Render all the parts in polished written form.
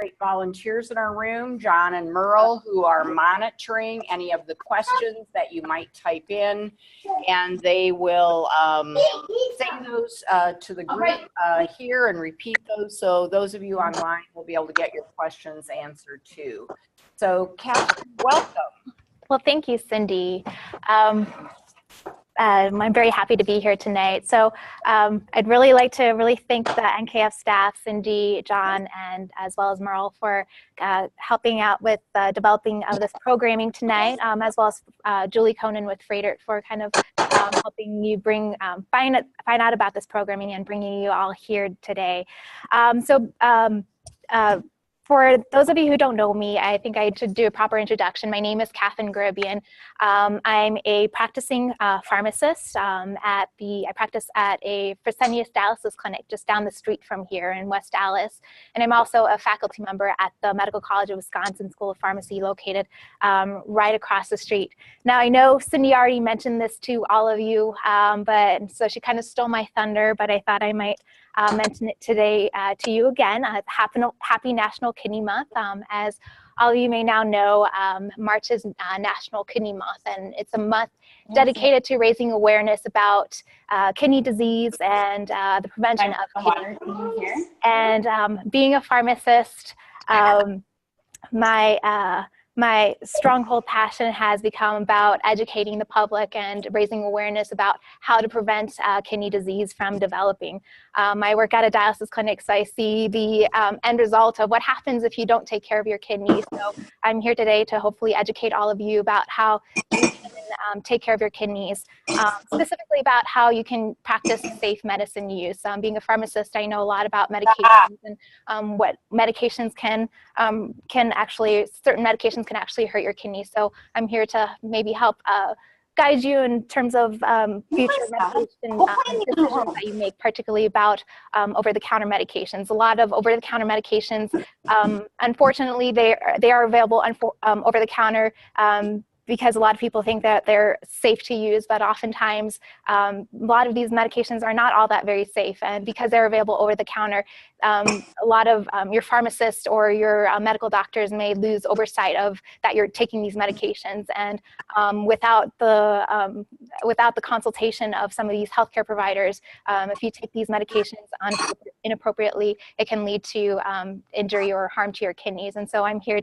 great volunteers in our room, John and Merle, who are monitoring any of the questions that you might type in, and they will say those to the group here and repeat those. So those of you online will be able to get your questions answered too. So Katherine, welcome. Well, thank you, Cindy. I'm very happy to be here tonight. So I'd really like to thank the NKF staff, Cindy, John, and as well as Merle for helping out with the developing of this programming tonight, as well as Julie Conan with Freighter for kind of helping you find out about this programming and bringing you all here today. For those of you who don't know me, I think I should do a proper introduction. My name is Katherine Gharibian. I'm a practicing pharmacist. I practice at a Fresenius dialysis clinic just down the street from here in West Dallas. And I'm also a faculty member at the Medical College of Wisconsin School of Pharmacy located right across the street. Now, I know Cindy already mentioned this to all of you, so she kind of stole my thunder, but I thought I might mention it today to you again. Happy National Kidney Month. As all of you may now know, March is National Kidney Month, and it's a month dedicated to raising awareness about kidney disease and the prevention of kidney disease. And being a pharmacist, my stronghold passion has become about educating the public and raising awareness about how to prevent kidney disease from developing. I work at a dialysis clinic, so I see the end result of what happens if you don't take care of your kidneys. So I'm here today to hopefully educate all of you about how you can take care of your kidneys, specifically about how you can practice safe medicine use. Being a pharmacist, I know a lot about medications and what medications certain medications can actually hurt your kidneys. So I'm here to maybe help guide you in terms of future medication decisions that you make, particularly about over-the-counter medications. A lot of over-the-counter medications, unfortunately, they are available over-the-counter because a lot of people think that they're safe to use, but oftentimes a lot of these medications are not all that very safe. And because they're available over the counter, a lot of your pharmacist or your medical doctors may lose oversight of that you're taking these medications. And without the consultation of some of these healthcare providers, if you take these medications inappropriately, it can lead to injury or harm to your kidneys. And so I'm here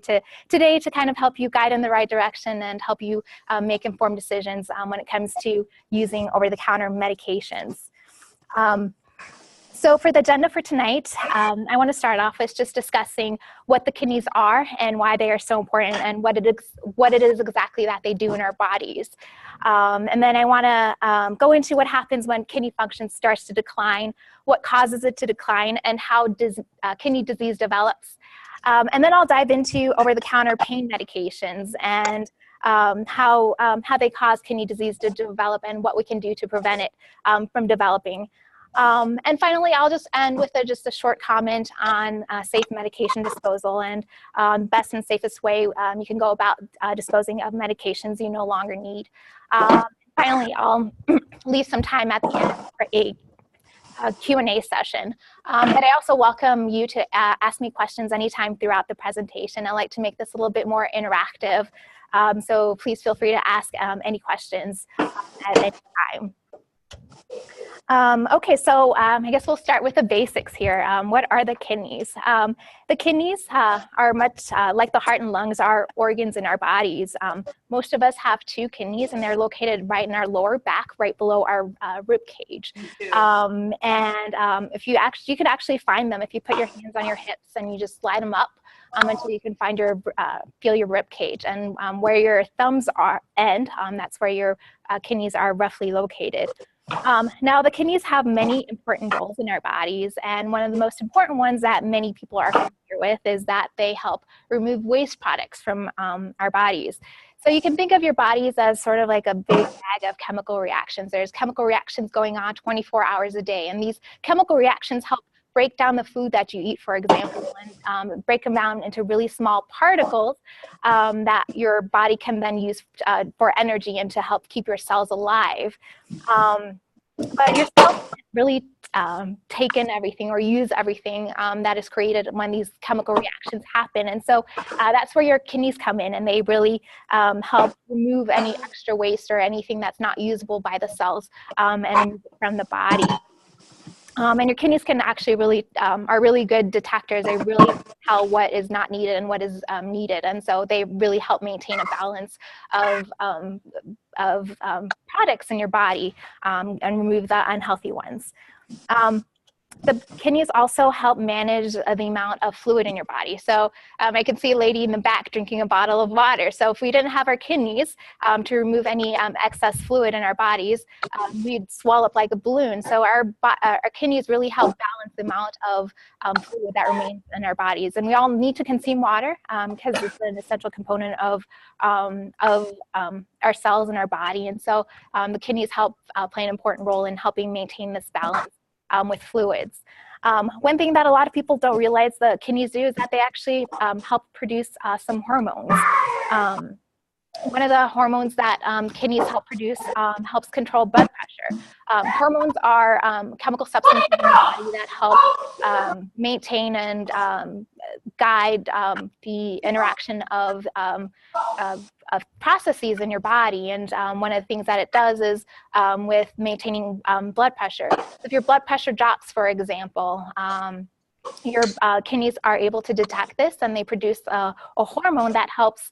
today to kind of help you guide in the right direction and help you make informed decisions when it comes to using over-the-counter medications. So for the agenda for tonight, I want to start off with just discussing what the kidneys are and why they are so important and what it is exactly that they do in our bodies. And then I want to go into what happens when kidney function starts to decline, what causes it to decline, and how kidney disease develops. And then I'll dive into over-the-counter pain medications and how they cause kidney disease to develop and what we can do to prevent it from developing. And finally, I'll just end with just a short comment on safe medication disposal and best and safest way you can go about disposing of medications you no longer need. Finally, I'll leave some time at the end for a Q&A session. But I also welcome you to ask me questions anytime throughout the presentation. I like to make this a little bit more interactive. So please feel free to ask any questions at any time. Okay, so I guess we'll start with the basics here. What are the kidneys? The kidneys are much like the heart and lungs are organs in our bodies. Most of us have two kidneys, and they're located right in our lower back, right below our rib cage. If you could actually find them if you put your hands on your hips and you just slide them up until you can feel your rib cage. And where your thumbs end, that's where your kidneys are roughly located. Now, the kidneys have many important roles in our bodies, and one of the most important ones that many people are familiar with is that they help remove waste products from our bodies. So you can think of your bodies as sort of like a big bag of chemical reactions. There's chemical reactions going on 24 hours a day, and these chemical reactions help break down the food that you eat, for example, and break them down into really small particles that your body can then use for energy and to help keep your cells alive. But your cells can't really take in everything or use everything that is created when these chemical reactions happen. And so that's where your kidneys come in, and they really help remove any extra waste or anything that's not usable by the cells and remove it from the body. And your kidneys can actually really are really good detectors. They really tell what is not needed and what is needed, and so they really help maintain a balance of products in your body and remove the unhealthy ones. The kidneys also help manage the amount of fluid in your body. So I can see a lady in the back drinking a bottle of water. So if we didn't have our kidneys to remove any excess fluid in our bodies, we'd swell up like a balloon. So our kidneys really help balance the amount of fluid that remains in our bodies. And we all need to consume water because it's an essential component of our cells in our body. And so the kidneys help play an important role in helping maintain this balance with fluids. One thing that a lot of people don't realize the kidneys do is that they actually help produce some hormones. One of the hormones that kidneys help produce helps control blood pressure. Hormones are chemical substances in the body that help maintain and guide the interaction of processes in your body. And one of the things that it does is with maintaining blood pressure. So if your blood pressure drops, for example, your kidneys are able to detect this, and they produce a hormone that helps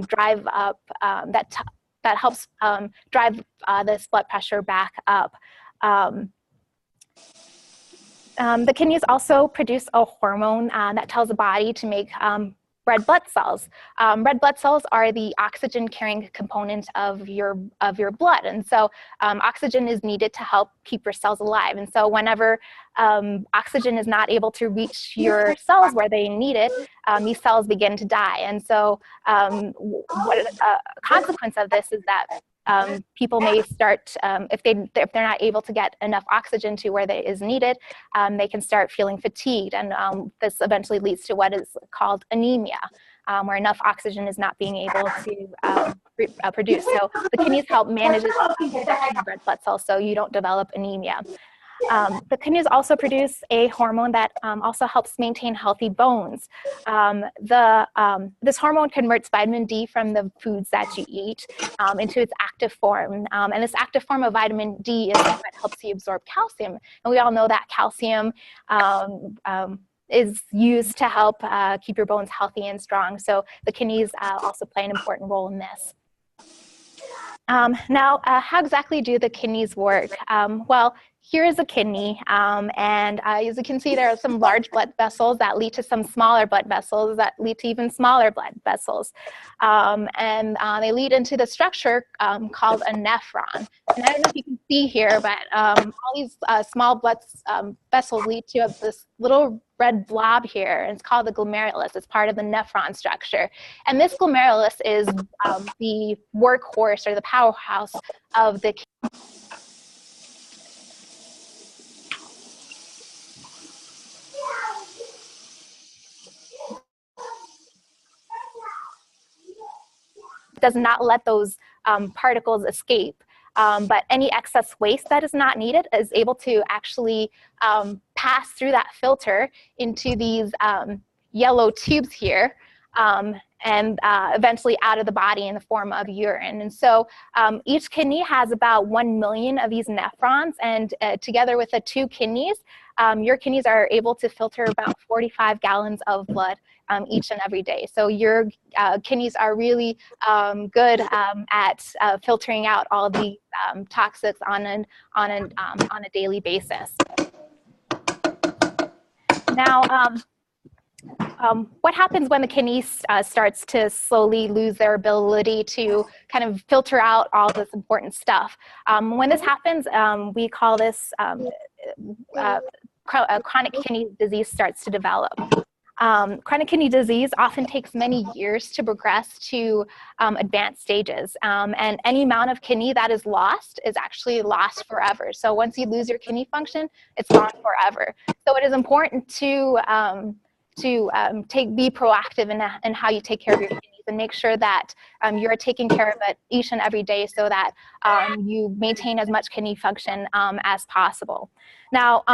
drive up that helps drive this blood pressure back up. The kidneys also produce a hormone that tells the body to make red blood cells. Red blood cells are the oxygen carrying component of your blood. And so oxygen is needed to help keep your cells alive. And so whenever oxygen is not able to reach your cells where they need it, these cells begin to die. And so what a consequence of this is that people may start, if they're not able to get enough oxygen to where it is needed, they can start feeling fatigued, and this eventually leads to what is called anemia, where enough oxygen is not being able to produce. So the kidneys help manage the red blood cells so you don't develop anemia. The kidneys also produce a hormone that also helps maintain healthy bones. This hormone converts vitamin D from the foods that you eat into its active form. And this active form of vitamin D is what helps you absorb calcium. And we all know that calcium is used to help keep your bones healthy and strong. So the kidneys also play an important role in this. Now, how exactly do the kidneys work? Well, here is a kidney, and as you can see, there are some large blood vessels that lead to some smaller blood vessels that lead to even smaller blood vessels. And they lead into the structure called a nephron. And I don't know if you can see here, but all these small blood vessels lead to this little red blob here, and it's called the glomerulus. It's part of the nephron structure. And this glomerulus is the workhorse or the powerhouse of the kidney. Does not let those particles escape, but any excess waste that is not needed is able to actually pass through that filter into these yellow tubes here, and eventually out of the body in the form of urine. And so each kidney has about 1 million of these nephrons, and together with the 2 kidneys, your kidneys are able to filter about 45 gallons of blood each and every day. So your kidneys are really good at filtering out all the toxics on a daily basis. Now, what happens when the kidneys starts to slowly lose their ability to kind of filter out all this important stuff? When this happens, we call this chronic kidney disease starts to develop. Chronic kidney disease often takes many years to progress to advanced stages, and any amount of kidney that is lost is actually lost forever. So once you lose your kidney function, it's gone forever. So it is important to be proactive in how you take care of your kidneys and make sure that you're taking care of it each and every day so that you maintain as much kidney function as possible. Now,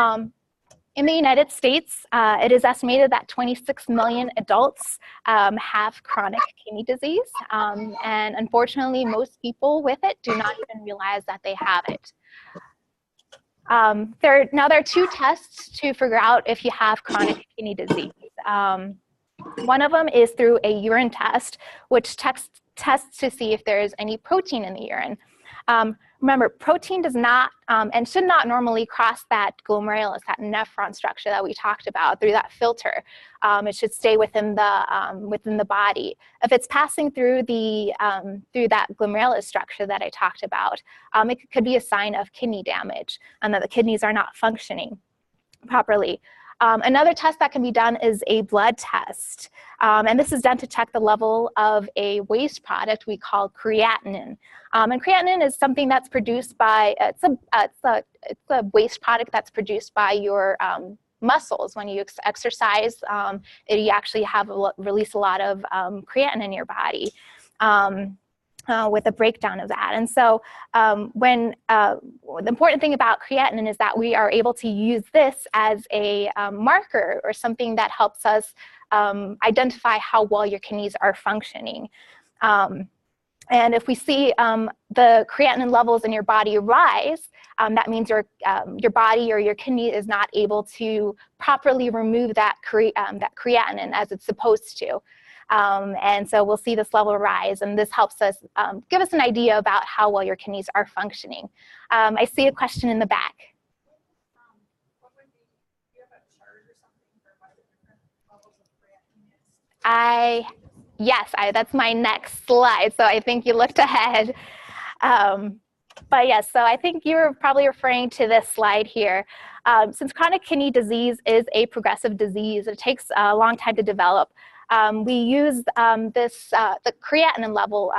in the United States, it is estimated that 26 million adults have chronic kidney disease, and unfortunately, most people with it do not even realize that they have it. There are two tests to figure out if you have chronic kidney disease. One of them is through a urine test, which tests to see if there is any protein in the urine. Remember, protein does not and should not normally cross that glomerulus, that nephron structure that we talked about through that filter. It should stay within the body. If it's passing through through that glomerulus structure that I talked about, it could be a sign of kidney damage and that the kidneys are not functioning properly. Another test that can be done is a blood test, and this is done to check the level of a waste product we call creatinine. And creatinine is something that's produced by, it's a waste product that's produced by your muscles. When you exercise, you actually release a lot of creatinine in your body. With a breakdown of that. And so the important thing about creatinine is that we are able to use this as a marker or something that helps us identify how well your kidneys are functioning. And if we see the creatinine levels in your body rise, that means your body or your kidney is not able to properly remove that creatinine as it's supposed to. And so we'll see this level rise, and this helps us give us an idea about how well your kidneys are functioning. I see a question in the back. Do you have a chart or something for what the different levels of creatinine is? Yes, that's my next slide, so I think you looked ahead. But yes, so I think you're probably referring to this slide here. Since chronic kidney disease is a progressive disease, it takes a long time to develop. We use the creatinine level,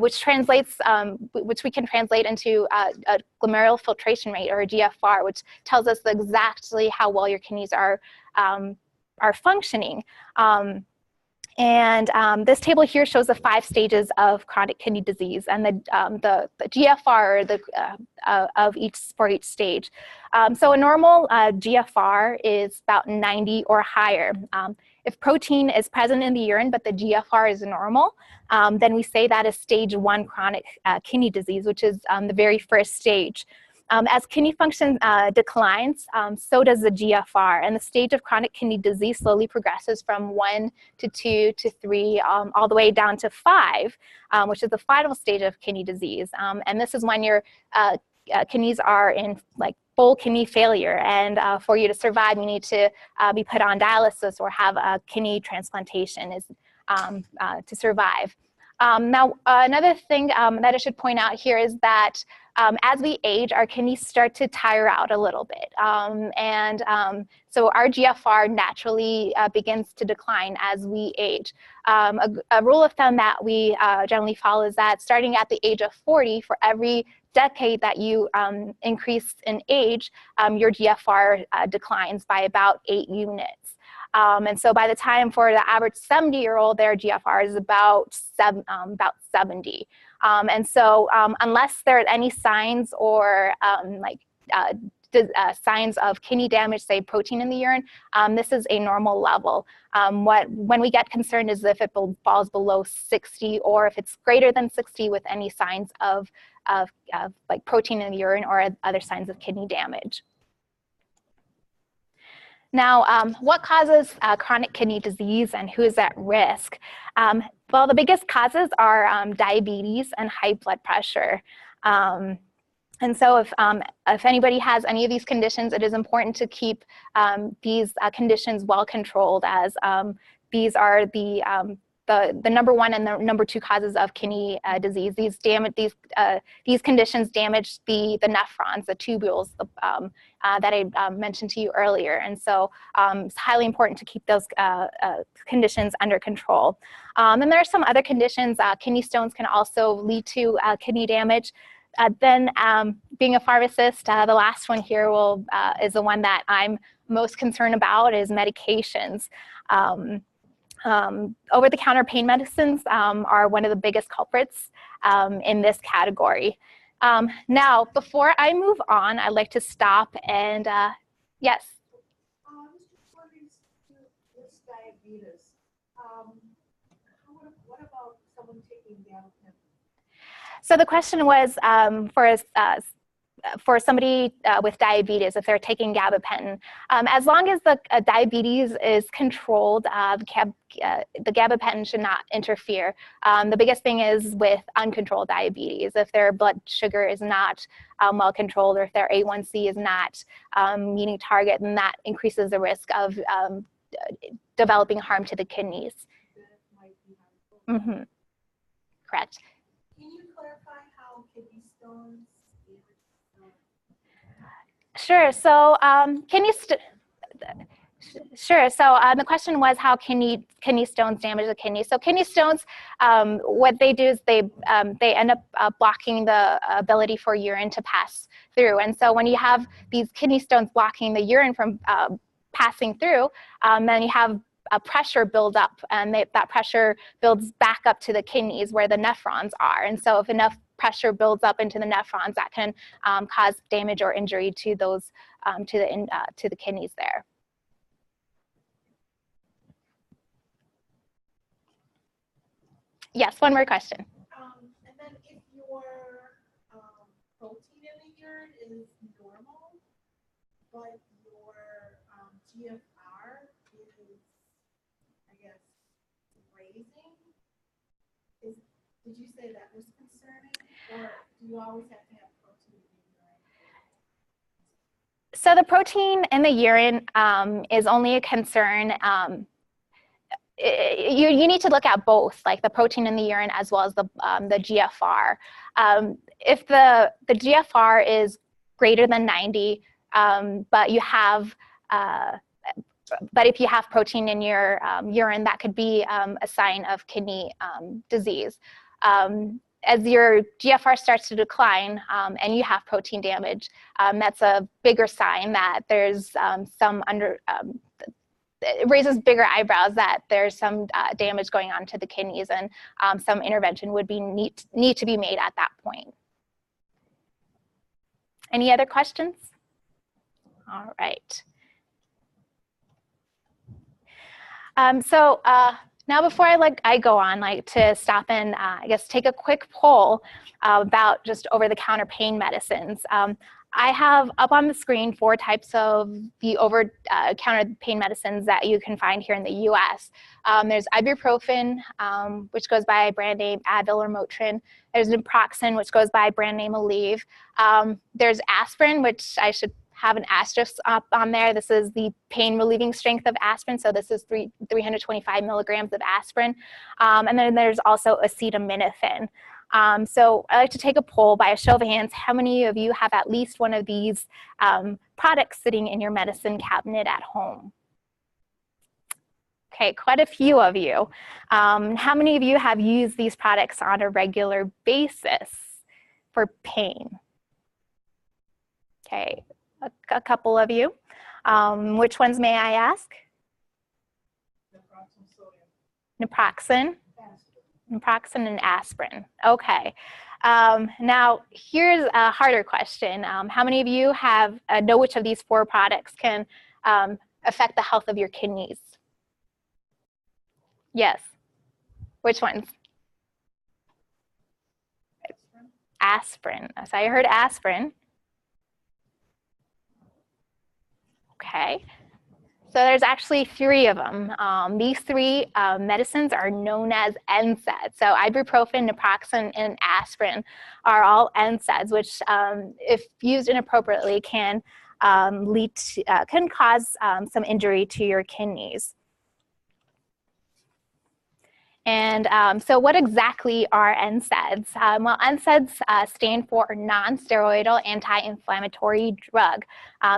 which we can translate into a glomerular filtration rate, or a GFR, which tells us exactly how well your kidneys are functioning. This table here shows the 5 stages of chronic kidney disease and the GFR for each stage. So a normal GFR is about 90 or higher. If protein is present in the urine but the GFR is normal, then we say that is stage 1 chronic kidney disease, which is the very first stage. As kidney function declines, so does the GFR, and the stage of chronic kidney disease slowly progresses from 1 to 2 to 3, all the way down to 5, which is the final stage of kidney disease. And this is when your kidneys are in full kidney failure, and for you to survive, you need to be put on dialysis or have a kidney transplantation to survive. Now, another thing that I should point out here is that as we age, our kidneys start to tire out a little bit. So our GFR naturally begins to decline as we age. A rule of thumb that we generally follow is that starting at the age of 40, for every decade that you increase in age, your GFR declines by about 8 units. And so by the time for the average 70-year-old, their GFR is about 70. And so unless there are any signs or signs of kidney damage, say protein in the urine, this is a normal level. When we get concerned is if it falls below 60, or if it's greater than 60 with any signs of protein in the urine or other signs of kidney damage. Now, what causes chronic kidney disease and who is at risk? Well, the biggest causes are diabetes and high blood pressure. And so if anybody has any of these conditions, it is important to keep these conditions well controlled, as these are the number 1 and the number 2 causes of kidney disease. These conditions damage the nephrons, the tubules that I mentioned to you earlier. And so it's highly important to keep those conditions under control. And there are some other conditions. Kidney stones can also lead to kidney damage. Then being a pharmacist, the last one here is the one that I'm most concerned about, is medications. Over-the-counter pain medicines are one of the biggest culprits in this category. Now, before I move on, I'd like to stop and, yes? I was just wondering, this diabetes, what about someone taking gabapentin? So the question was for somebody with diabetes, if they're taking gabapentin, as long as the diabetes is controlled, the gabapentin should not interfere. The biggest thing is with uncontrolled diabetes. If their blood sugar is not well controlled, or if their A1C is not meeting target, then that increases the risk of developing harm to the kidneys. Mm-hmm. Correct. Can you clarify how kidney stones? Sure. So the question was how kidney stones damage the kidney. So kidney stones, what they do is they end up blocking the ability for urine to pass through. And so when you have these kidney stones blocking the urine from passing through, then you have a pressure build up, and that pressure builds back up to the kidneys where the nephrons are. And so if enough pressure builds up into the nephrons, that can cause damage or injury to those to the kidneys there. Yes, one more question. And then if your protein in the urine is normal, but your GFR is, I guess, raising, did you say that was concerning? Or do you always have to have protein in the urine? So the protein in the urine is only a concern. You need to look at both, like the protein in the urine as well as the GFR. If the GFR is greater than 90, but if you have protein in your urine, that could be a sign of kidney disease. As your GFR starts to decline and you have protein damage, that's a bigger sign that there's it raises bigger eyebrows that there's some damage going on to the kidneys, and some intervention would need to be made at that point. Any other questions? All right. Now before I go on, like to stop and I guess take a quick poll about just over-the-counter pain medicines. I have up on the screen 4 types of the over-counter pain medicines that you can find here in the US. There's ibuprofen, which goes by brand name Advil or Motrin. There's naproxen, which goes by brand name Aleve. There's aspirin, which I should have an asterisk up on there. This is the pain relieving strength of aspirin. So this is 325 milligrams of aspirin. And then there's also acetaminophen. So I like to take a poll by a show of hands. How many of you have at least one of these products sitting in your medicine cabinet at home? Okay, quite a few of you. How many of you have used these products on a regular basis for pain? Okay, a couple of you. Which ones may I ask? Naproxen. Naproxen and aspirin. Okay. Now, here's a harder question. How many of you know which of these 4 products can affect the health of your kidneys? Yes. Which ones? Aspirin. So I heard aspirin. Okay. So there's actually 3 of them. These 3 medicines are known as NSAIDs. So ibuprofen, naproxen, and aspirin are all NSAIDs, which, if used inappropriately, can cause some injury to your kidneys. And so what exactly are NSAIDs? Well, NSAIDs stand for non-steroidal anti-inflammatory drug.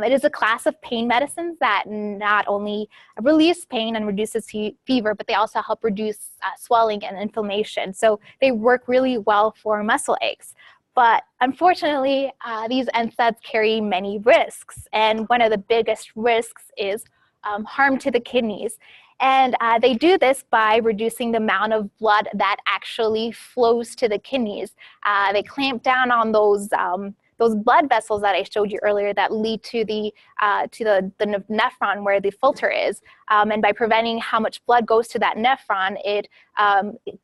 It is a class of pain medicines that not only relieves pain and reduces fever, but they also help reduce swelling and inflammation. So they work really well for muscle aches. But unfortunately, these NSAIDs carry many risks. And one of the biggest risks is harm to the kidneys. And they do this by reducing the amount of blood that actually flows to the kidneys. They clamp down on those blood vessels that I showed you earlier that lead to the nephron where the filter is. And by preventing how much blood goes to that nephron, it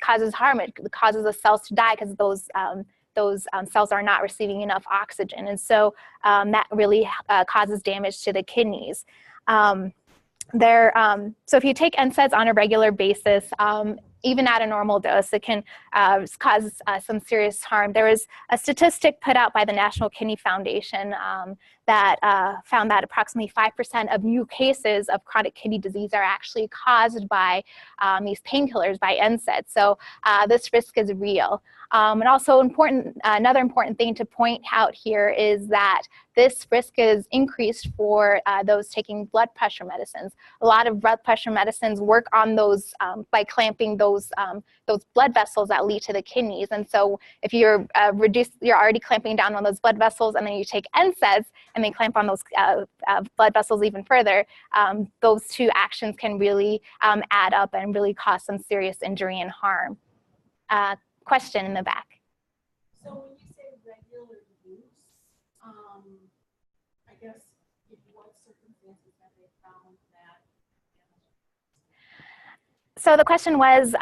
causes harm. It causes the cells to die because those cells are not receiving enough oxygen. And so that really causes damage to the kidneys. So if you take NSAIDs on a regular basis, even at a normal dose, it can cause some serious harm. There was a statistic put out by the National Kidney Foundation that found that approximately 5% of new cases of chronic kidney disease are actually caused by these painkillers, by NSAIDs. So this risk is real. And also another important thing to point out here is that this risk is increased for those taking blood pressure medicines. A lot of blood pressure medicines work on those by clamping those blood vessels that lead to the kidneys. And so if you're already clamping down on those blood vessels, and then you take NSAIDs and they clamp on those blood vessels even further, those two actions can really add up and really cause some serious injury and harm. Question in the back. So when you say regular use, I guess in what circumstances have they found that? So the question was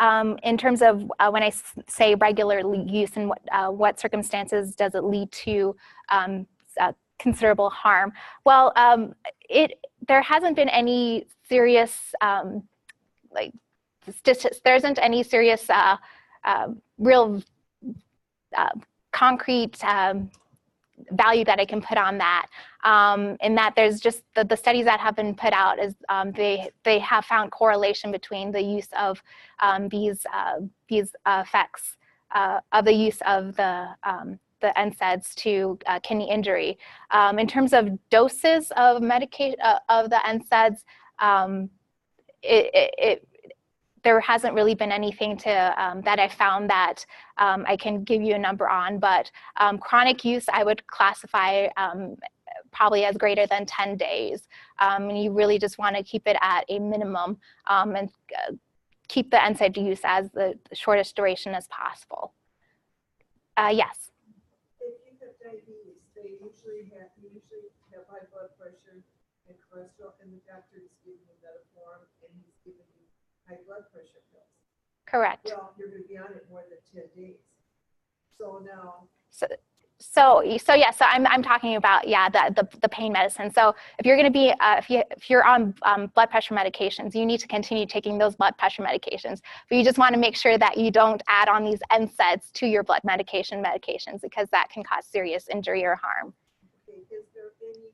in terms of when I say regular use, and what circumstances does it lead to considerable harm? Well, there hasn't been any serious there isn't any serious real concrete value that I can put on that. In that there's just the studies that have been put out is they have found correlation between the use of these effects of the use of the NSAIDs to kidney injury. In terms of doses of medication of the NSAIDs, there hasn't really been anything that I found that I can give you a number on, but chronic use I would classify probably as greater than 10 days. And you really just want to keep it at a minimum and keep the NSAID use as the shortest duration as possible. Yes? If you have diabetes, they usually have high blood pressure and cholesterol, and the doctor is giving you metformin, and he's giving you high blood pressure pills. Correct. Well, you're going to be on it more than 10 days. So now. So I'm talking about, yeah, the pain medicine. So if you're going to be if you're on blood pressure medications, you need to continue taking those blood pressure medications. But you just want to make sure that you don't add on these NSAIDs to your blood medications, because that can cause serious injury or harm. Okay, is there any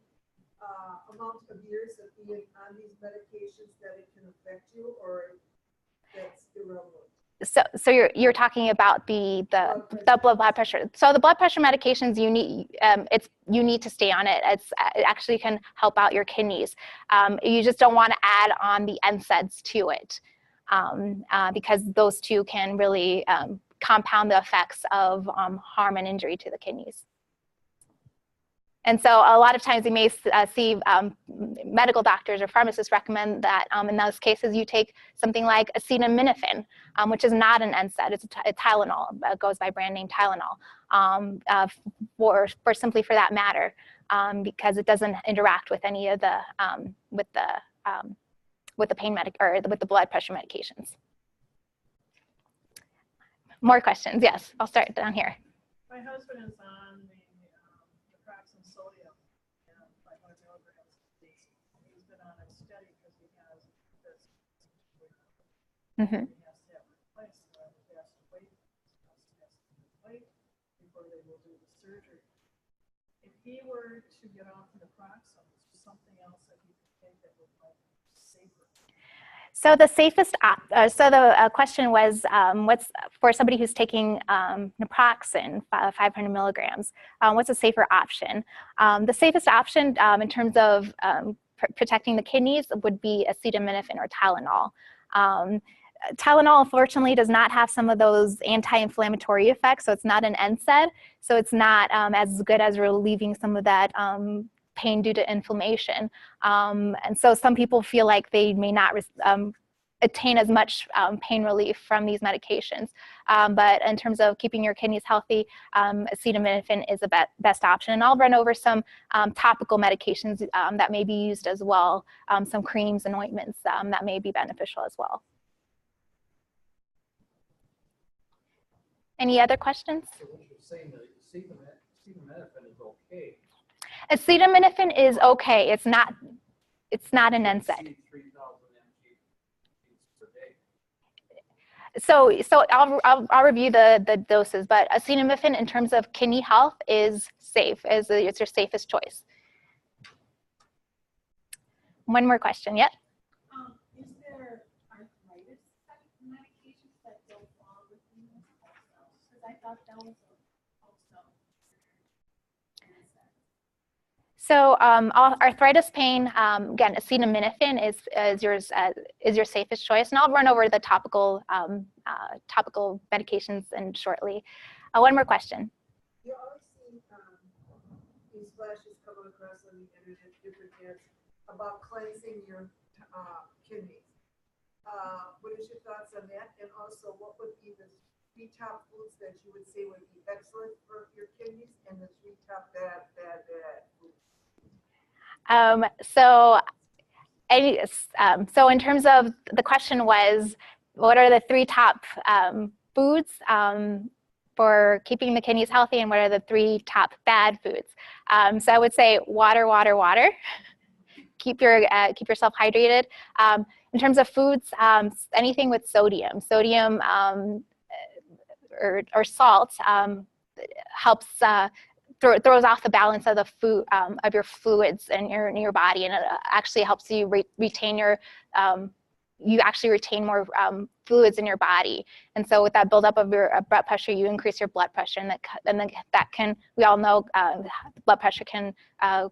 amount of years of being on these medications that it can affect you, or that's irrelevant? So you're talking about the blood pressure. So the blood pressure medications, you need to stay on it. It actually can help out your kidneys. You just don't want to add on the NSAIDs to it, because those two can really compound the effects of harm and injury to the kidneys. And so a lot of times you may see medical doctors or pharmacists recommend that in those cases you take something like acetaminophen, which is not an NSAID, it's a Tylenol, goes by brand name Tylenol, simply for that matter, because it doesn't interact with any of the with the pain or with the blood pressure medications. More questions? Yes, I'll start down here. My husband is on the naproxen sodium, 500 milligrams. He's been on it steady because he has this. Mm-hmm. He has to have it replaced, so he has to wait before they will do the surgery. If he were to get off the naproxen, is there something else that he could take that would be safer? So the safest, the question was, what's for somebody who's taking naproxen, 500 milligrams, what's a safer option? The safest option in terms of protecting the kidneys would be acetaminophen or Tylenol. Tylenol, unfortunately, does not have some of those anti-inflammatory effects, so it's not an NSAID, so it's not as good as relieving some of that pain due to inflammation. And so some people feel like they may not attain as much pain relief from these medications. But in terms of keeping your kidneys healthy, acetaminophen is the best option. And I'll run over some topical medications that may be used as well, some creams and ointments that may be beneficial as well. Any other questions? So what you're saying, that acetaminophen is okay. Acetaminophen is okay. It's not an NSAID. 3,000 mg per day. So I'll review the doses, but acetaminophen in terms of kidney health is safe. It's your safest choice. One more question. Yep. Is there arthritis type medications that don't fall within this also? Because I thought that was also. So arthritis pain, again, acetaminophen is your safest choice, and I'll run over the topical medications shortly. One more question. You always see these flashes coming across on the internet, different ads about cleansing your kidneys. What is your thoughts on that? And also, what would be the 3 top foods that you would say would be excellent for your kidneys, and the 3 top bad foods? So in terms of the question was, what are the 3 top foods for keeping the kidneys healthy, and what are the 3 top bad foods? So I would say water, water, water. Keep yourself hydrated. In terms of foods, anything with sodium or salt helps. Throws off the balance of the food of your fluids in your body, and it actually helps you retain your you actually retain more fluids in your body. And so with that buildup of your blood pressure, you increase your blood pressure, and that can, we all know, blood pressure can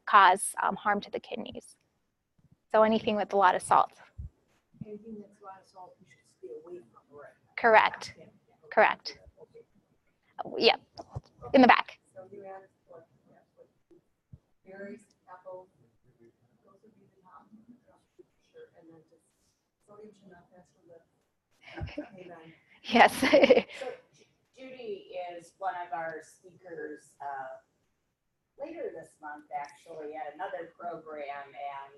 cause harm to the kidneys. So anything with a lot of salt. Anything that's a lot of salt, you should stay away from, right? Correct. Yeah. Correct. Yep. In the back. So you add what berries, apples, those would be the top. Sure, and then just sodium should not pass from the. Amen. Yes. So Judy is one of our speakers later this month, actually, at another program, and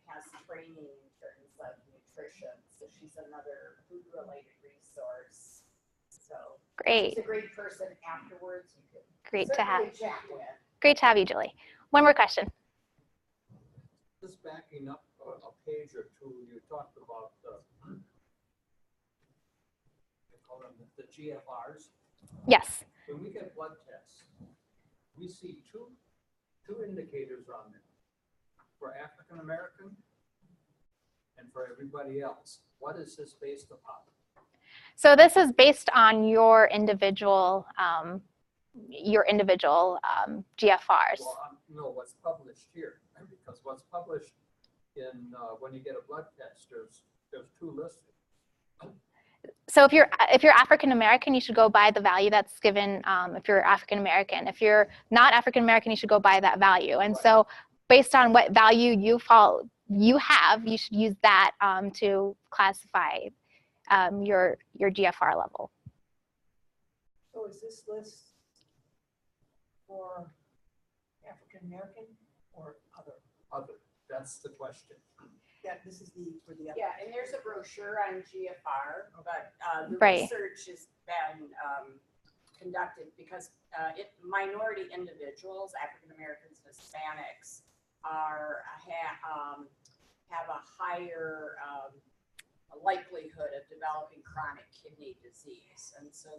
has training in terms of nutrition. So she's another food-related resource. So Great. she's a great person afterwards. You could Great to have. certainly chat with. Great to have you, Julie. One more question. Just backing up a page or two, you talked about they call them the GFRs. Yes. When we get blood tests, we see two indicators on them for African American and for everybody else. What is this based upon? So this is based on your individual GFRs. Well, no, what's published here, because what's published in when you get a blood test, there's 2 listed. So if you're African American, you should go by the value that's given. If you're African American, if you're not African American, you should go by that value. And Right. So based on what value you should use that to classify your GFR level. So is this list for African American or other? Other, that's the question. Yeah, this is for the other. Yeah, and there's a brochure on GFR, but the Right. research has been conducted because minority individuals, African Americans, Hispanics, have a higher likelihood of developing chronic kidney disease, and so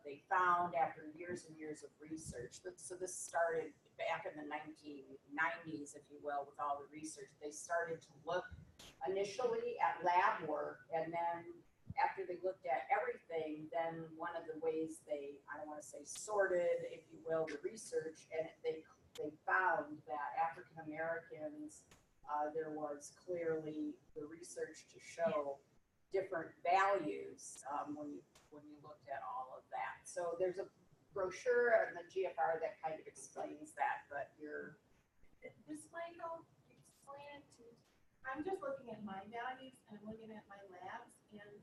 they found after years and years of research. So this started back in the 1990s, if you will, with all the research. They started to look initially at lab work, and then after they looked at everything, then one of the ways they, I don't want to say sorted, if you will, the research, and they found that African Americans, there was clearly the research to show different values when you looked at all of that. So there's a brochure on the GFR that kind of explains that, but this might help explain it to I'm just looking at my values and I'm looking at my labs, and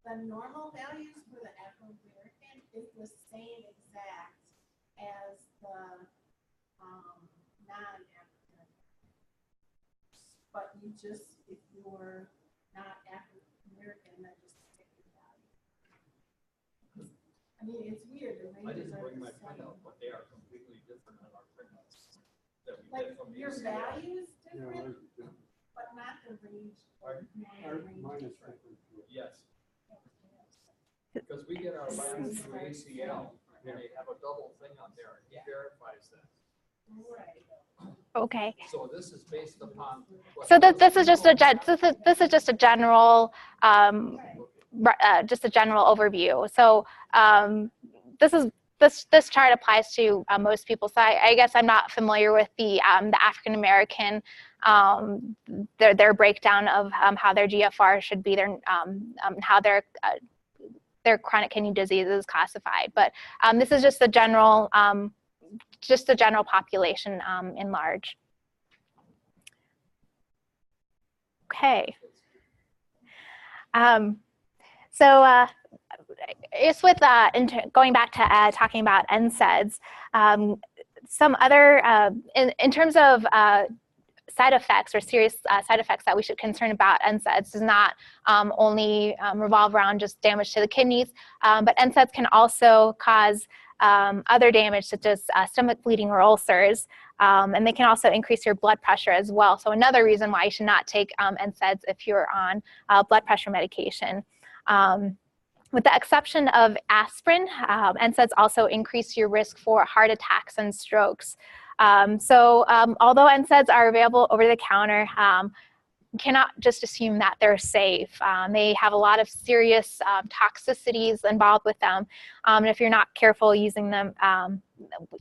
the normal values for the Afro-American is the same exact as the non-African. But you just, if you're not African-American, then just pick your value. I mean, it's weird, the I ranges didn't are bring my the same. printout, but they are completely different on our printouts. that we Like, get from your NSAIDs. values different, but not the range. Pardon? Mine is Yes, because we get our labs through ACL, and they have a double thing on there, and he verifies that. Right. Okay. So this is based upon. So this is just a this is just a general just a general overview. So this chart applies to most people. So I guess I'm not familiar with the African American their breakdown of how their GFR should be, how their chronic kidney disease is classified. But this is just a general population in large. Okay. So just with going back to talking about NSAIDs, some other, in terms of side effects or serious side effects that we should concern about NSAIDs does not only revolve around just damage to the kidneys, but NSAIDs can also cause other damage such as stomach bleeding or ulcers, and they can also increase your blood pressure as well. So another reason why you should not take NSAIDs if you're on blood pressure medication. With the exception of aspirin, NSAIDs also increase your risk for heart attacks and strokes. So although NSAIDs are available over the counter, you cannot just assume that they're safe. They have a lot of serious toxicities involved with them. And if you're not careful using them,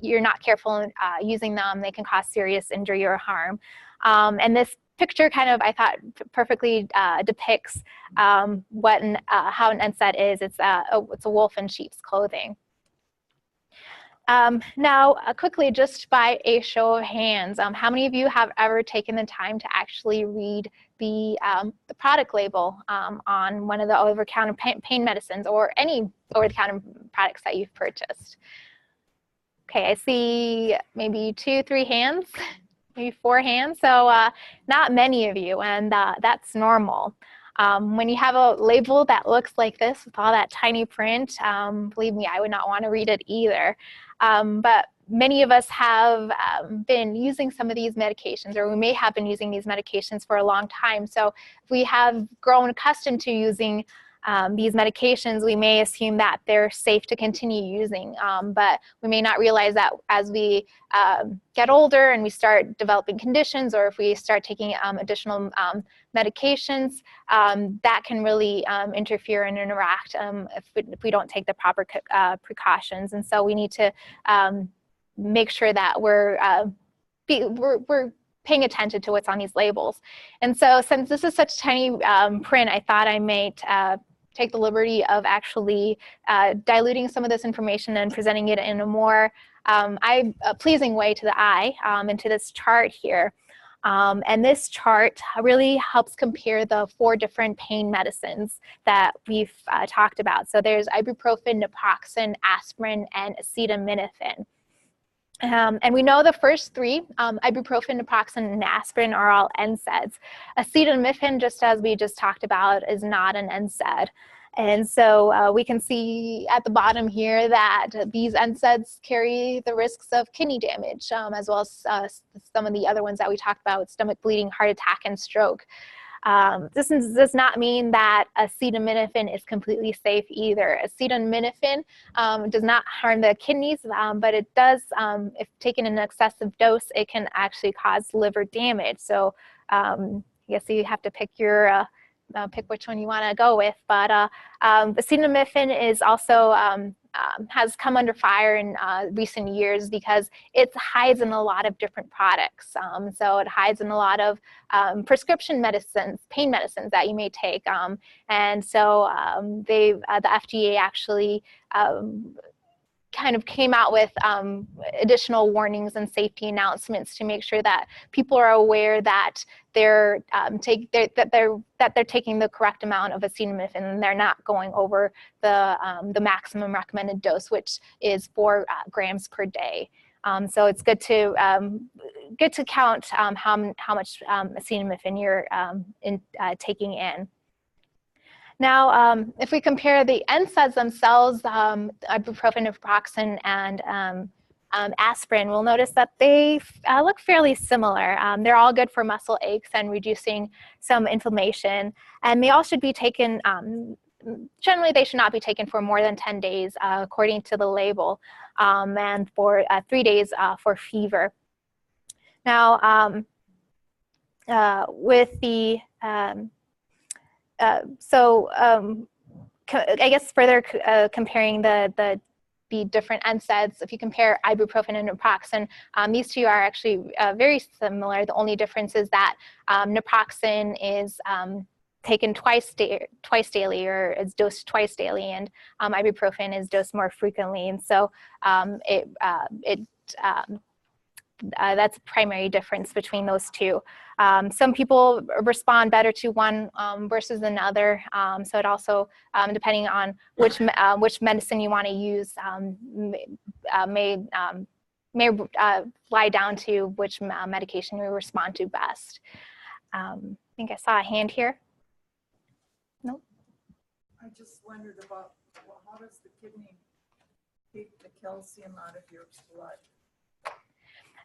they can cause serious injury or harm. And this picture kind of, I thought, perfectly depicts how an NSAID is. It's a wolf in sheep's clothing. Now, quickly, just by a show of hands, how many of you have ever taken the time to actually read the product label on one of the over-the-counter pain medicines or any over-the-counter products that you've purchased? Okay, I see maybe 2, 3 hands, maybe 4 hands. So not many of you, and that's normal. When you have a label that looks like this with all that tiny print, believe me, I would not want to read it either. But many of us have been using some of these medications, or we may have been using these medications for a long time. So if we have grown accustomed to using these medications, we may assume that they're safe to continue using, but we may not realize that as we get older and we start developing conditions, or if we start taking additional medications, that can really interfere and interact if we don't take the proper precautions. And so we need to make sure that we're paying attention to what's on these labels. And so since this is such tiny print, I thought I might take the liberty of actually diluting some of this information and presenting it in a more pleasing way to the eye into this chart here. And this chart really helps compare the 4 different pain medicines that we've talked about. So there's ibuprofen, naproxen, aspirin, and acetaminophen. And we know the first 3, ibuprofen, naproxen, and aspirin, are all NSAIDs. Acetaminophen, just as we just talked about, is not an NSAID. And so we can see at the bottom here that these NSAIDs carry the risks of kidney damage, as well as some of the other ones that we talked about, with stomach bleeding, heart attack, and stroke. This does not mean that acetaminophen is completely safe either. Acetaminophen does not harm the kidneys, but it does, if taken in an excessive dose, it can actually cause liver damage. So I guess you have to pick your pick which one you want to go with. But acetaminophen is also has come under fire in recent years because it hides in a lot of different products. So it hides in a lot of prescription medicines, pain medicines that you may take. And so the FDA actually kind of came out with additional warnings and safety announcements to make sure that people are aware that they're taking the correct amount of acetaminophen and they're not going over the maximum recommended dose, which is 4 grams per day. So it's good to count how much acetaminophen you're taking in. Now, if we compare the NSAIDs themselves, ibuprofen, naproxen, and aspirin, we'll notice that they look fairly similar. They're all good for muscle aches and reducing some inflammation, and they all should be taken, generally they should not be taken for more than 10 days according to the label, and for 3 days for fever. Now, with the I guess further comparing the different NSAIDs, if you compare ibuprofen and naproxen, these two are actually very similar. The only difference is that naproxen is taken twice daily, or is dosed twice daily, and ibuprofen is dosed more frequently. And so that's a primary difference between those two. Some people respond better to one versus another. So it also, depending on which medicine you want to use, may lie down to which medication you respond to best. I think I saw a hand here. Nope. I just wondered about, well, how does the kidney take the calcium out of your blood?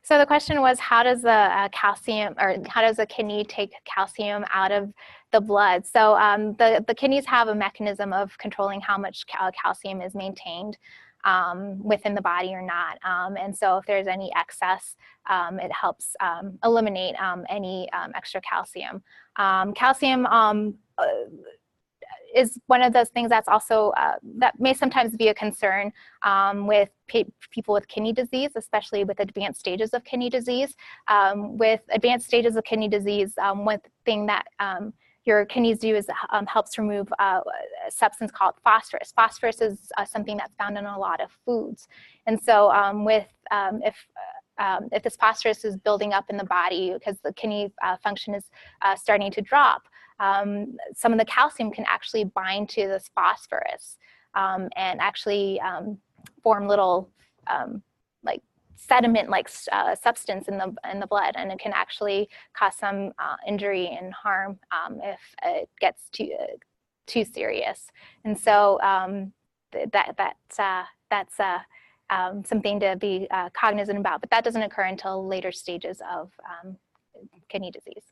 So the question was, how does the calcium, or how does the kidney take calcium out of the blood? So the kidneys have a mechanism of controlling how much calcium is maintained within the body or not. And so if there's any excess, it helps eliminate any extra calcium. Calcium is one of those things that's also, that may sometimes be a concern with people with kidney disease, especially with advanced stages of kidney disease. With advanced stages of kidney disease, one thing that your kidneys do is helps remove a substance called phosphorus. Phosphorus is something that's found in a lot of foods. And so if this phosphorus is building up in the body because the kidney function is starting to drop, some of the calcium can actually bind to this phosphorus and actually form little like sediment-like substance in the blood, and it can actually cause some injury and harm if it gets too serious. And so that's something to be cognizant about, but that doesn't occur until later stages of kidney disease.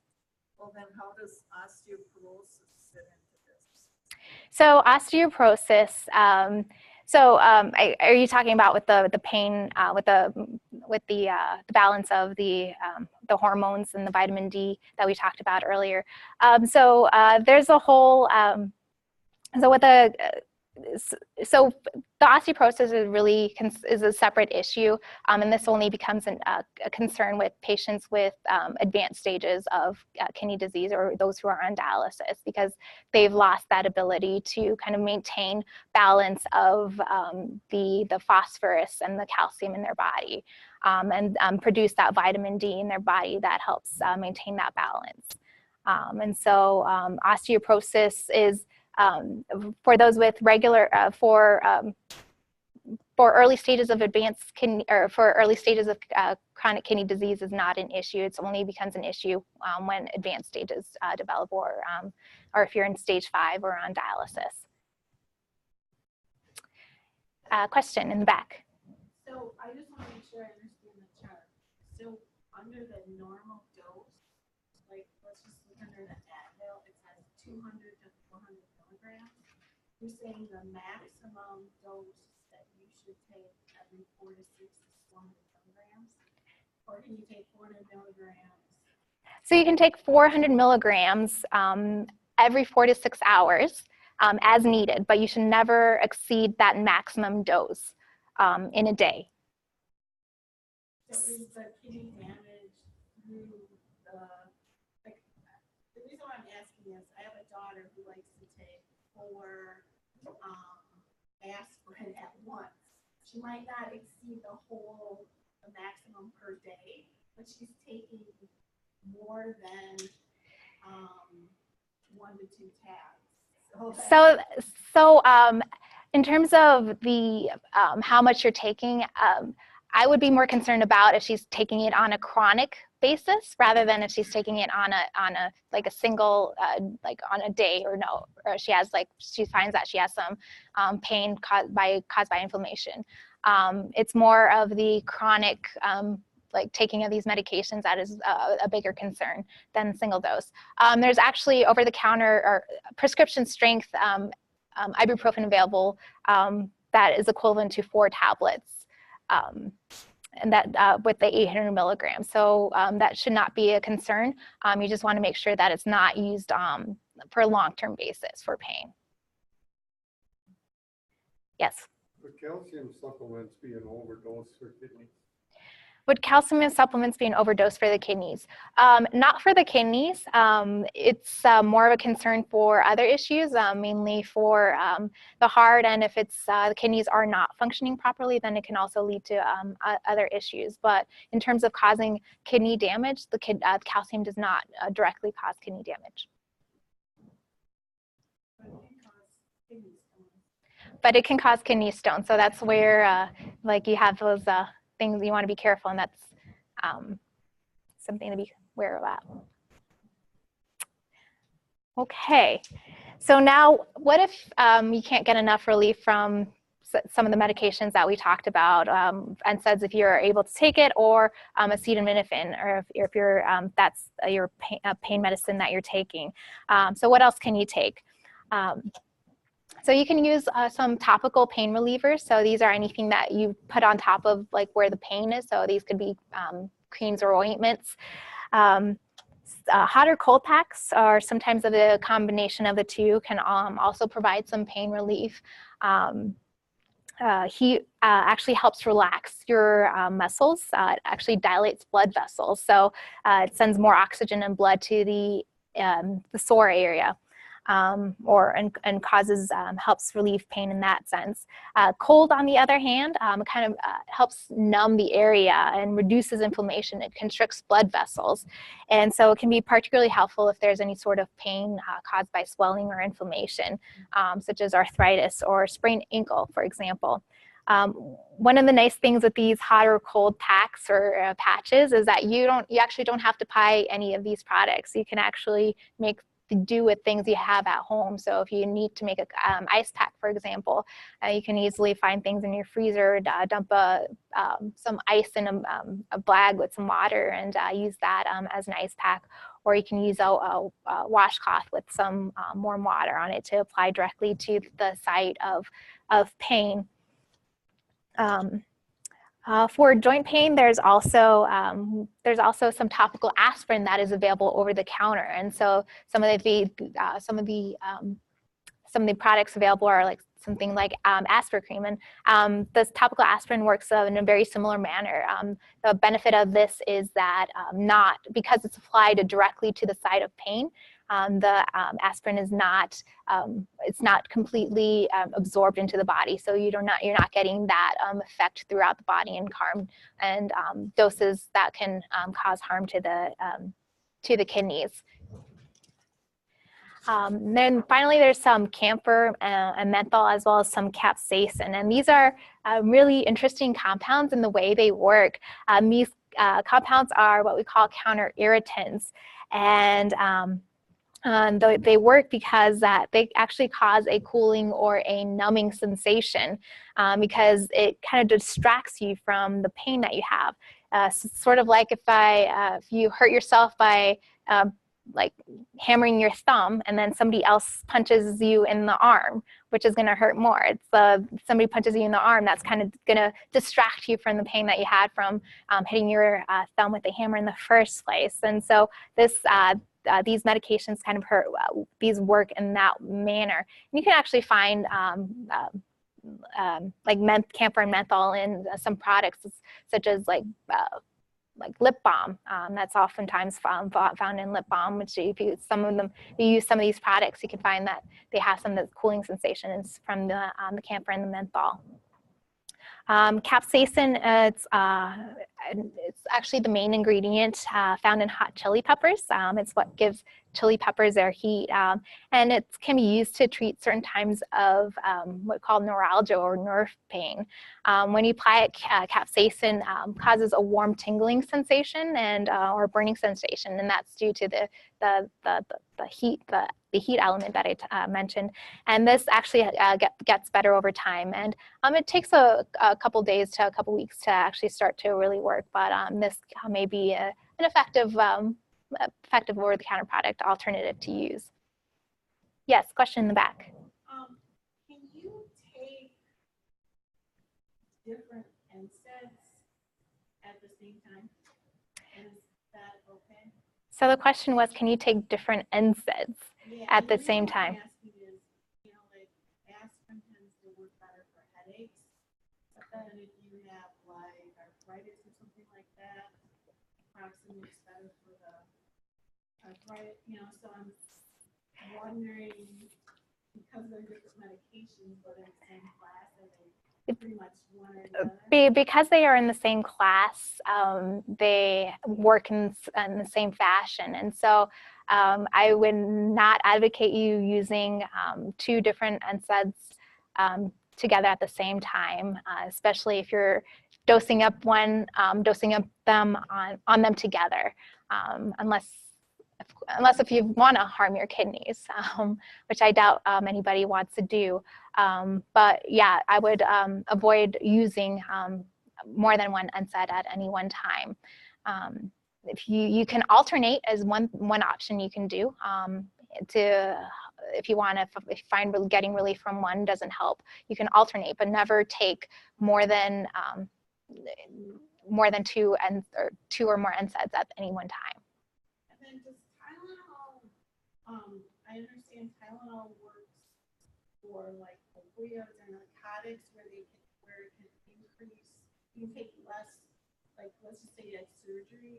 Well, then how does osteoporosis fit into this? So osteoporosis, are you talking about with the pain, with the balance of the hormones and the vitamin D that we talked about earlier? There's a whole, so the osteoporosis is really is a separate issue, and this only becomes a concern with patients with advanced stages of kidney disease, or those who are on dialysis, because they've lost that ability to kind of maintain balance of the phosphorus and the calcium in their body, and produce that vitamin D in their body that helps maintain that balance. And so osteoporosis is for those with regular, for early stages of advanced kidney, or for early stages of chronic kidney disease is not an issue. It only becomes an issue when advanced stages develop, or if you're in stage 5 or on dialysis. Question in the back. So I just want to make sure I understand the chart. So under the normal dose, like let's just look under the Advil, it says 200 to 400 milligrams. You're saying the maximum dose that you should take every 4 to 6 is 400 milligrams? Or can you take 400 milligrams? So you can take 400 milligrams every 4 to 6 hours as needed, but you should never exceed that maximum dose in a day. So is the kidney damage through the, like, the reason why I'm asking is I have a daughter who likes to take 4 aspirin at once. she might not exceed the maximum per day, but she's taking more than 1 to 2 tabs. So in terms of the how much you're taking, I would be more concerned about if she's taking it on a chronic basis rather than if she's taking it on a like a single like on a day, or she finds that she has some pain caused by inflammation. It's more of the chronic like taking of these medications that is a bigger concern than single dose. There's actually over-the-counter or prescription strength ibuprofen available that is equivalent to 4 tablets, and that with the 800 milligrams. So that should not be a concern. You just want to make sure that it's not used for a long-term basis for pain. Yes? Would calcium supplements be an overdose for kidneys? Would calcium supplements be an overdose for the kidneys? Not for the kidneys. It's more of a concern for other issues, mainly for the heart, and if it's the kidneys are not functioning properly, then it can also lead to other issues. But in terms of causing kidney damage, the calcium does not directly cause kidney damage. But it can cause kidney stone, so that's where like you have those things you want to be careful, and that's something to be aware of that. Okay, so now what if you can't get enough relief from some of the medications that we talked about, NSAIDs if you're able to take it, or acetaminophen, or if you're that's your pain medicine that you're taking. So what else can you take? So you can use some topical pain relievers. So these are anything that you put on top of like where the pain is. So these could be creams or ointments. Hot or cold packs, or sometimes a combination of the two, can also provide some pain relief. Heat actually helps relax your muscles. It actually dilates blood vessels. So it sends more oxygen and blood to the sore area. And causes, helps relieve pain in that sense. Cold, on the other hand, kind of helps numb the area and reduces inflammation. It constricts blood vessels. And so it can be particularly helpful if there's any sort of pain caused by swelling or inflammation, such as arthritis or sprained ankle, for example. One of the nice things with these hot or cold packs or patches is that you actually don't have to buy any of these products. You can actually do with things you have at home. So if you need to make an ice pack, for example, you can easily find things in your freezer, dump some ice in a bag with some water and use that as an ice pack. Or you can use a washcloth with some warm water on it to apply directly to the site of pain. For joint pain, there's also some topical aspirin that is available over the counter, and so some of the products available are like something like Aspirin, and this topical aspirin works in a very similar manner. The benefit of this is that because it's applied directly to the site of pain, the aspirin is not it's not completely absorbed into the body, so you're not getting that effect throughout the body and doses that can cause harm to the kidneys. Then finally, there's some camphor and menthol, as well as some capsaicin, and these are really interesting compounds in the way they work. These compounds are what we call counter irritants, and they work because they actually cause a cooling or a numbing sensation, because it kind of distracts you from the pain that you have. Sort of like if you hurt yourself by like hammering your thumb, and then somebody else punches you in the arm, which is going to hurt more. It's somebody punches you in the arm, that's kind of going to distract you from the pain that you had from hitting your thumb with the hammer in the first place. And so these medications kind of these work in that manner. And you can actually find like camphor and menthol in some products, such as like lip balm. That's oftentimes found in lip balm, which if you use some of these products, you can find that they have some of the cooling sensations from the camphor and the menthol. Capsaicin, it's actually the main ingredient found in hot chili peppers. It's what gives chili peppers their heat, and it can be used to treat certain types of what called neuralgia or nerve pain. When you apply it, capsaicin causes a warm tingling sensation and or burning sensation, and that's due to the heat element that I mentioned. And this actually gets better over time, and it takes a couple days to a couple weeks to actually start to really work, but this may be an effective over-the-counter product alternative to use. Yes, question in the back. Can you take different NSAIDs at the same time? Is that okay? So the question was, can you take different NSAIDs at the same time? Asking is, you know, like aspirin tends to work better for headaches, but then if you have like arthritis or something like that, Proxim is better for the arthritis, you know, so I'm wondering, because they're different medications, but in the same class, are they pretty much one or the other? Because they are in the same class, they work in the same fashion. And so I would not advocate you using two different NSAIDs together at the same time, especially if you're dosing up them on them together, unless if you want to harm your kidneys, which I doubt anybody wants to do. But yeah, I would avoid using more than one NSAID at any one time. If you can alternate as one option you can do if you want to, if you find getting relief from one doesn't help, you can alternate, but never take more than two or more NSAIDs at any one time. And then does Tylenol, I understand Tylenol works for like opioids or narcotics where it can increase, you can take less, like let's just say you had surgery,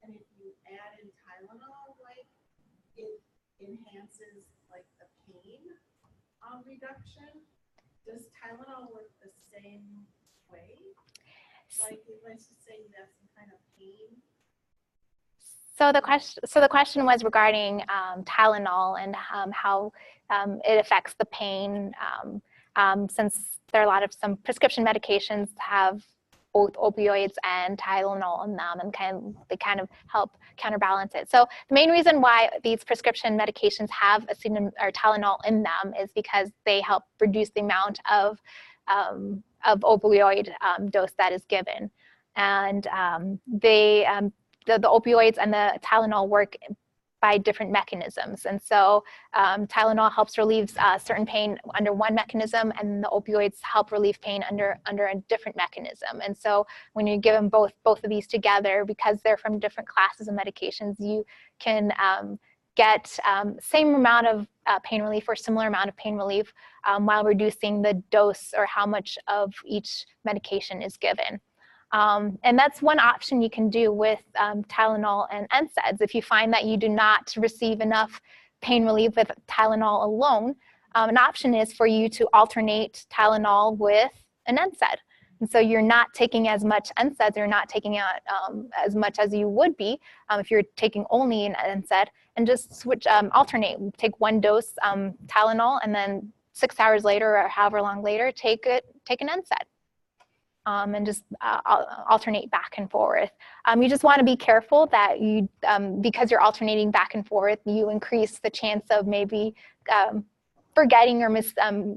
and if you add in Tylenol, like it enhances like the pain reduction. Does Tylenol work the same way? Like let's just say you have some kind of pain. So the question was regarding Tylenol and how it affects the pain, since there are a lot of some prescription medications have both opioids and Tylenol in them, and they kind of help counterbalance it. So the main reason why these prescription medications have or Tylenol in them is because they help reduce the amount of opioid dose that is given, and the opioids and the Tylenol work by different mechanisms. And so Tylenol helps relieve certain pain under one mechanism, and the opioids help relieve pain under a different mechanism. And so when you give them both of these together, because they're from different classes of medications, you can get same amount of pain relief or similar amount of pain relief while reducing the dose or how much of each medication is given. And that's one option you can do with Tylenol and NSAIDs. If you find that you do not receive enough pain relief with Tylenol alone, an option is for you to alternate Tylenol with an NSAID. And so you're not taking as much NSAIDs, you're not taking out as much as you would be if you're taking only an NSAID, and just switch, alternate. Take one dose Tylenol, and then 6 hours later or however long later, take an NSAID. And just alternate back and forth. You just want to be careful that you, because you're alternating back and forth, you increase the chance of maybe forgetting or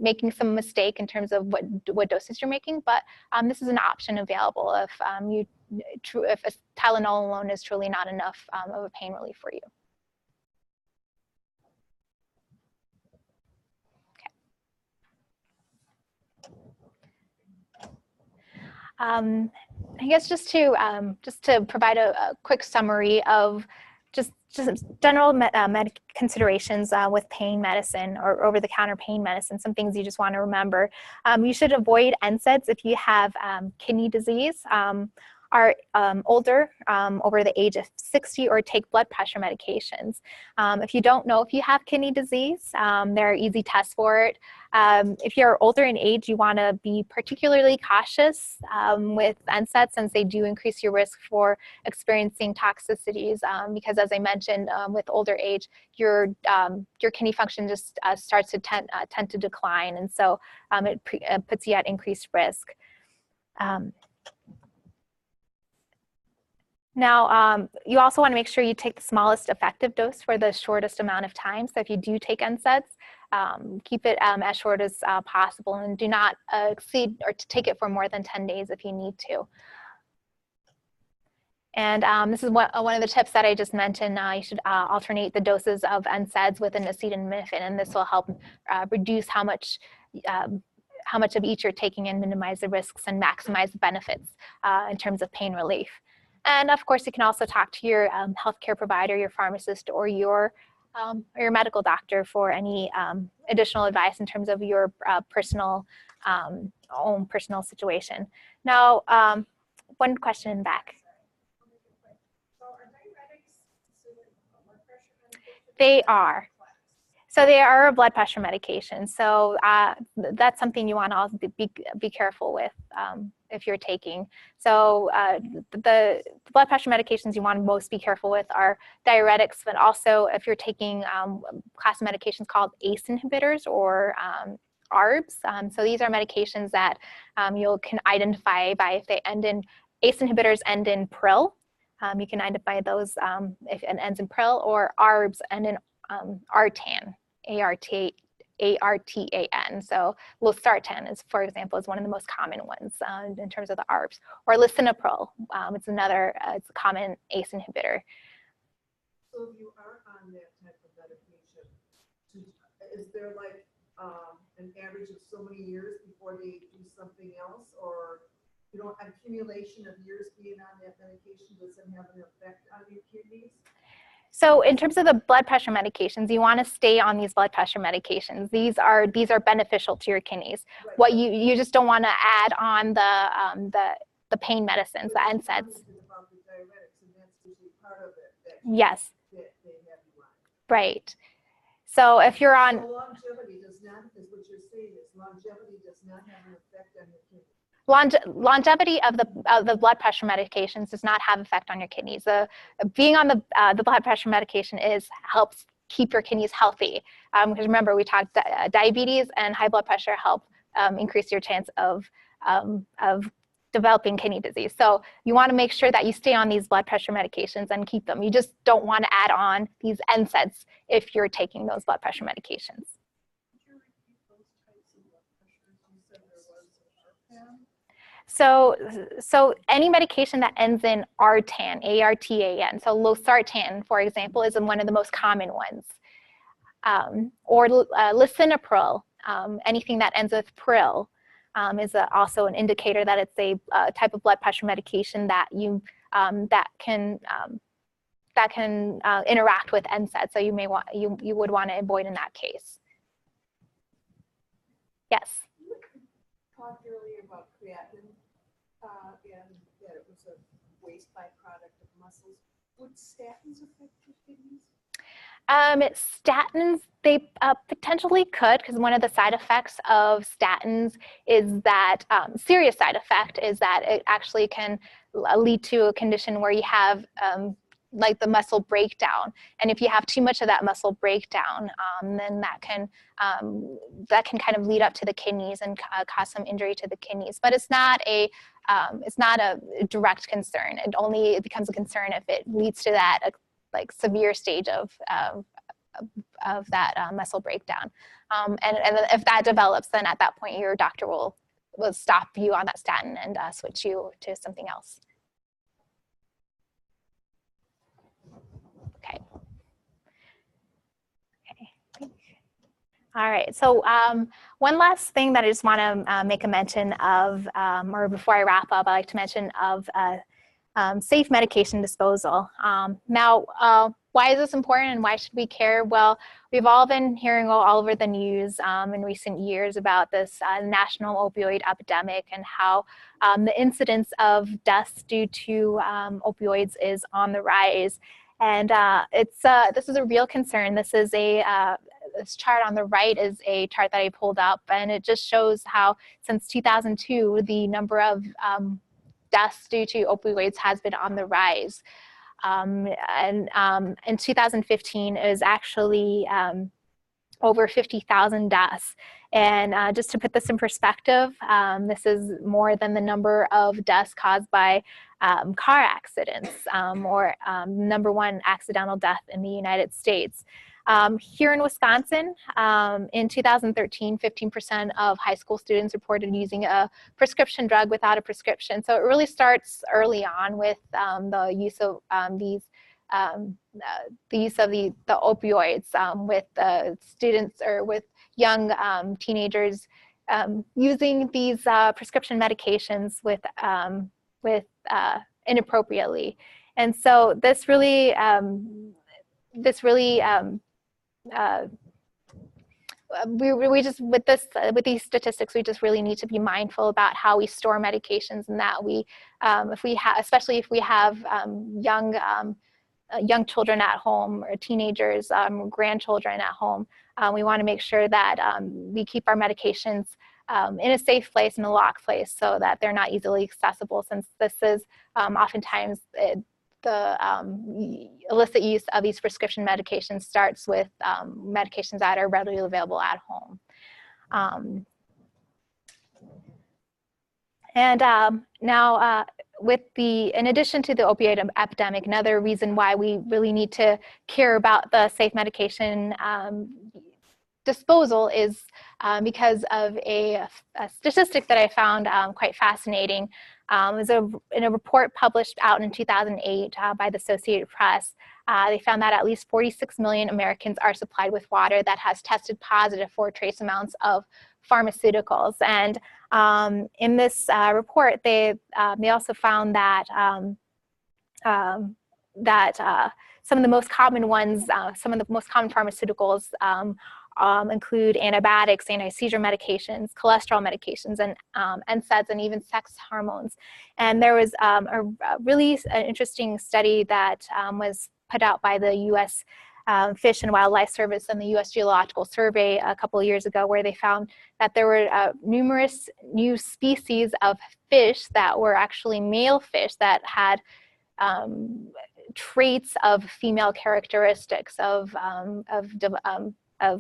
making some mistake in terms of what doses you're making. But this is an option available if if Tylenol alone is truly not enough of a pain relief for you. I guess just to provide a quick summary of just general considerations with pain medicine or over-the-counter pain medicine, some things you just want to remember. You should avoid NSAIDs if you have kidney disease. are older, over the age of 60, or take blood pressure medications. If you don't know if you have kidney disease, there are easy tests for it. If you're older in age, you want to be particularly cautious with NSAIDs, since they do increase your risk for experiencing toxicities, because as I mentioned, with older age, your kidney function just starts to tend to decline, and so it puts you at increased risk. Now, you also want to make sure you take the smallest effective dose for the shortest amount of time. So if you do take NSAIDs, keep it as short as possible, and do not exceed or to take it for more than 10 days if you need to. And this is one of the tips that I just mentioned. You should alternate the doses of NSAIDs with an acetaminophen, and this will help reduce how much of each you're taking and minimize the risks and maximize the benefits in terms of pain relief. And of course, you can also talk to your healthcare provider, your pharmacist, or your medical doctor for any additional advice in terms of your own personal situation. Now, one question in the back. So are diuretics considered a blood pressure medication? They are. So they are a blood pressure medication. So that's something you want to also be careful with if you're taking. So the blood pressure medications you want to most be careful with are diuretics, but also if you're taking class of medications called ACE inhibitors or ARBs. So these are medications that you can identify by if they end in, ACE inhibitors end in pril. You can identify those if it ends in pril, or ARBs end in ARTAN. ARTAN. So losartan is, for example, is one of the most common ones in terms of the ARBs. Or lisinopril, it's another, it's a common ACE inhibitor. So if you are on that type of medication, is there like an average of so many years before they do something else, or accumulation of years being on that medication doesn't have an effect on your kidneys? So in terms of the blood pressure medications, you want to stay on these blood pressure medications. These are beneficial to your kidneys. Right. What you just don't want to add on the pain medicines, the NSAIDs. About the diuretics, and that's usually part of it. Yes. That they have you on. Right. So if you're on. So longevity does not, is what you're saying, is longevity does not have an effect on your kidneys. Longevity of the blood pressure medications does not have effect on your kidneys. Being on the blood pressure medication helps keep your kidneys healthy. Because remember, we talked diabetes and high blood pressure help increase your chance of developing kidney disease. So you want to make sure that you stay on these blood pressure medications and keep them. You just don't want to add on these NSAIDs if you're taking those blood pressure medications. Could you repeat those types of blood pressures? You said there was ARPAN. So any medication that ends in ARTAN, ARTAN, so losartan, for example, is one of the most common ones. Or lisinopril, anything that ends with pril, is also an indicator that it's a type of blood pressure medication that can interact with NSAIDs. So you would want to avoid in that case. Yes. You talked earlier about creatinine, and that it was a waste byproduct of muscles. Would statins affect your kidneys? Statins, they potentially could, because one of the side effects of statins is that, serious side effect is that it actually can lead to a condition where you have like the muscle breakdown. And if you have too much of that muscle breakdown, then that can kind of lead up to the kidneys and cause some injury to the kidneys. But it's not a direct concern. It only becomes a concern if it leads to that like severe stage of that muscle breakdown. And if that develops, then at that point your doctor will stop you on that statin and switch you to something else. Okay. All right, so one last thing that I just want to make a mention of, or before I wrap up, I like to mention of safe medication disposal. Why is this important and why should we care? Well, we've all been hearing all over the news in recent years about this national opioid epidemic and how the incidence of deaths due to opioids is on the rise. And this is a real concern. This is this chart on the right is a chart that I pulled up, and it just shows how since 2002, the number of deaths due to opioids has been on the rise. In 2015 is actually over 50,000 deaths. And just to put this in perspective, this is more than the number of deaths caused by car accidents or number one accidental death in the United States. Here in Wisconsin, in 2013, 15% of high school students reported using a prescription drug without a prescription. So it really starts early on with the use of the opioids with students or with young teenagers using these prescription medications with inappropriately. And so this really we just with these statistics, we just really need to be mindful about how we store medications, and that we especially if we have young children at home or teenagers, grandchildren at home, we want to make sure that we keep our medications in a safe place, in a locked place, so that they're not easily accessible, since this is oftentimes the illicit use of these prescription medications starts with medications that are readily available at home. Now, in addition to the opioid epidemic, another reason why we really need to care about the safe medication disposal is because of a statistic that I found quite fascinating. It was in a report published out in 2008 by the Associated Press. They found that at least 46 million Americans are supplied with water that has tested positive for trace amounts of pharmaceuticals. And in this report, they also found that some of the most common ones, some of the most common pharmaceuticals include antibiotics, anti-seizure medications, cholesterol medications, and NSAIDs, and even sex hormones. And there was a really interesting study that was put out by the U.S. Fish and Wildlife Service and the U.S. Geological Survey a couple of years ago, where they found that there were numerous new species of fish that were actually male fish that had traits of female characteristics of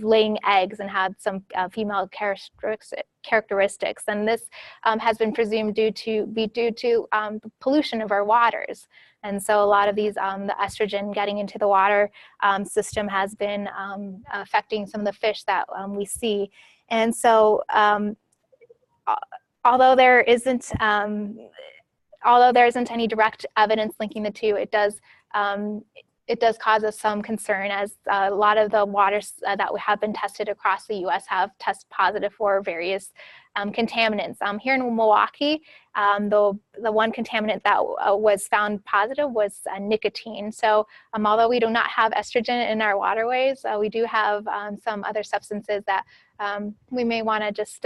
laying eggs, and had some female characteristics. And this has been presumed to be due to the pollution of our waters. And so a lot of these, the estrogen getting into the water system has been affecting some of the fish that we see. And so although there isn't any direct evidence linking the two, it does cause us some concern, as a lot of the waters that have been tested across the U.S. have tested positive for various contaminants. Here in Milwaukee, the one contaminant that was found positive was nicotine. So although we do not have estrogen in our waterways, we do have some other substances that we may want to just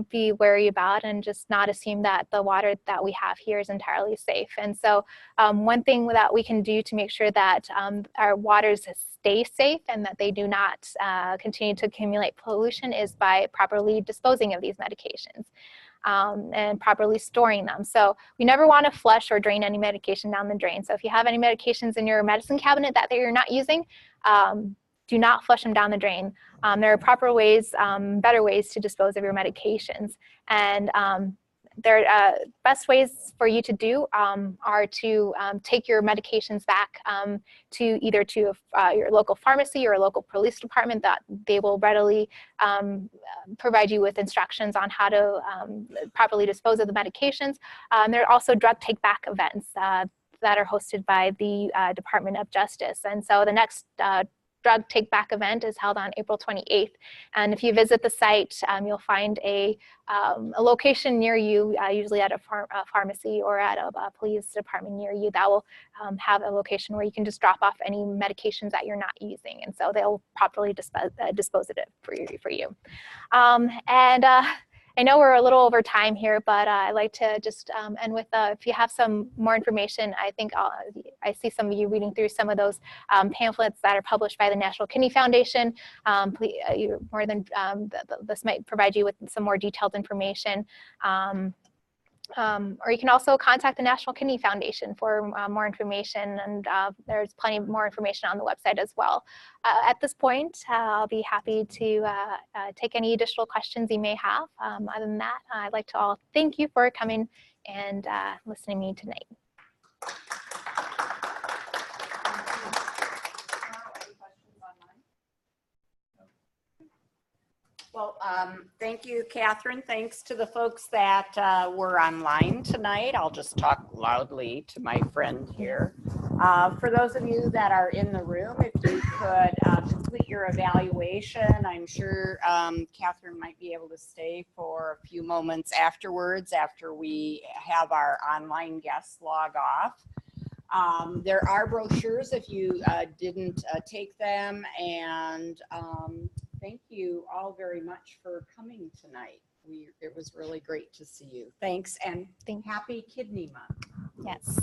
be wary about, and just not assume that the water that we have here is entirely safe. And so one thing that we can do to make sure that our waters stay safe and that they do not continue to accumulate pollution is by properly disposing of these medications and properly storing them. So we never want to flush or drain any medication down the drain. So if you have any medications in your medicine cabinet that you're not using, do not flush them down the drain. There are proper ways, better ways to dispose of your medications. And there best ways for you to do are to take your medications back to either to your local pharmacy or a local police department, that they will readily provide you with instructions on how to properly dispose of the medications. There are also drug take-back events that are hosted by the Department of Justice. And so the next drug take back event is held on April 28th. And if you visit the site, you'll find a location near you, usually at a pharmacy or at a police department near you, that will have a location where you can just drop off any medications that you're not using. And so they'll properly dispose of it for you. I know we're a little over time here, but I'd like to just end with, if you have some more information, I think I see some of you reading through some of those pamphlets that are published by the National Kidney Foundation. Please, you're more than, this might provide you with some more detailed information. Or you can also contact the National Kidney Foundation for more information, and there's plenty more information on the website as well. At this point, I'll be happy to take any additional questions you may have. Other than that, I'd like to all thank you for coming and listening to me tonight. Well, thank you, Catherine. Thanks to the folks that were online tonight. I'll just talk loudly to my friend here. For those of you that are in the room, if you could complete your evaluation, I'm sure Catherine might be able to stay for a few moments afterwards after we have our online guests log off. There are brochures if you didn't take them, and thank you all very much for coming tonight. It was really great to see you. Thanks, and happy Kidney Month. Yes.